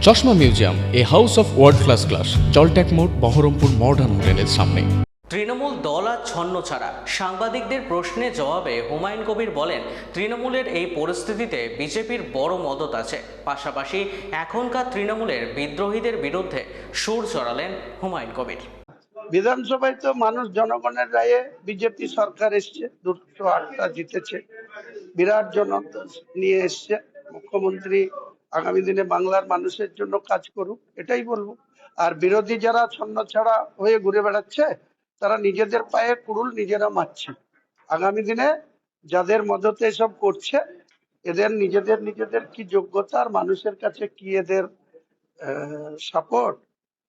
চশমা museum, a house of world class, জলট্যাক মোড়, বহরমপুর মডার্ন হোটেলের সামনে। তৃণমূল দল আর ছন্ন ছাড়া। সাংবাদিকদের প্রশ্নে জবাবে হুমায়ুন কবির বলেন, তৃণমূলের এই পরিস্থিতিতে বিজেপির বড় মদত আছে। পাশাপাশি এখনকার তৃণমূলের বিদ্রোহীদের বিরুদ্ধে সুর চড়ালেন হুমায়ুন কবির। বিধানসভায় তো মানুষ জনগণের রায়ে বিজেপি সরকার এসছে, 208টা জিতেছে, বিরাট জনতা নিয়ে এসছে। মুখ্যমন্ত্রী আগামী দিনে বাংলার মানুষের জন্য কাজ করুক, এটাই বলবো। আর বিরোধী যারা ছন্ন ছাড়া হয়ে ঘুরে বেড়াচ্ছে, তারা নিজেদের পায়ে কুড়ুল নিজেরা মারছে। আগামী দিনে যাদের মদতে এসব করছে, এদের নিজেদের কি যোগ্যতা আর মানুষের কাছে কি এদের সাপোর্ট,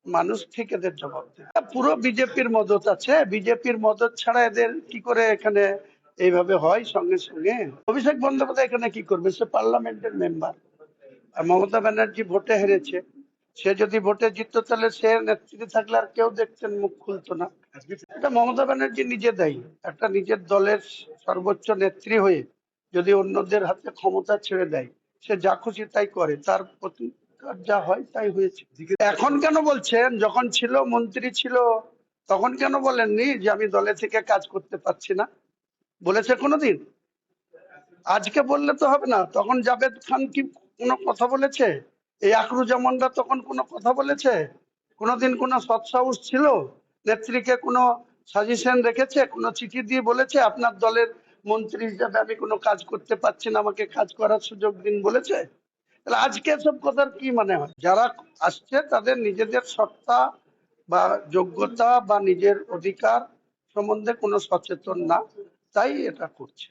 মানুষ ঠিক এদের জবাব দেবে। পুরো বিজেপির মদত আছে, বিজেপির মদত ছাড়া এদের কি করে এখানে এইভাবে হয় সঙ্গে সঙ্গে? অভিষেক বন্দ্যোপাধ্যায় এখানে কি করবে? সে পার্লামেন্টের মেম্বার। আর মমতা ব্যানার্জি ভোটে হেরেছে, সে যদি ভোটে জিততো তাহলে সে নেতৃত্বে থাকলে আর কেউ দেখতেন মুখ খুলতো না। এটা মমতা ব্যানার্জি নিজে দায়ী। একটা নিজের দলের সর্বোচ্চ নেত্রী হয়ে যদি অন্যদের হাতে ক্ষমতা ছেড়ে দেয়, সে যা খুশি তাই করে, তার প্রতি যা হয় তাই হয়েছে। এখন কেন বলছেন? যখন ছিল, মন্ত্রী ছিল, তখন কেন বলেননি যে আমি দলে থেকে কাজ করতে পারছি না? বলেছে কোনোদিন? আজকে বললে তো হবে না। তখন জাভেদ খান কি কোনো কথা বলেছে? এই আকরুজ্জামানরা তখন কোনো কথা বলেছে? কোনোদিন কোনো সৎসাহস ছিল? নেত্রীকে কোনো সাজেশন রেখেছে? কোনো চিঠি দিয়ে বলেছে আপনার দলের মন্ত্রী হিসাবে আমি কোনো কাজ করতে পারছি না, আমাকে কাজ করার সুযোগ দিন বলেছে? তাহলে আজকে এসব কথার কি মানে হয়? যারা আসছে তাদের নিজেদের সত্তা বা যোগ্যতা বা নিজের অধিকার সম্বন্ধে কোনো সচেতন না, তাই এটা করছে।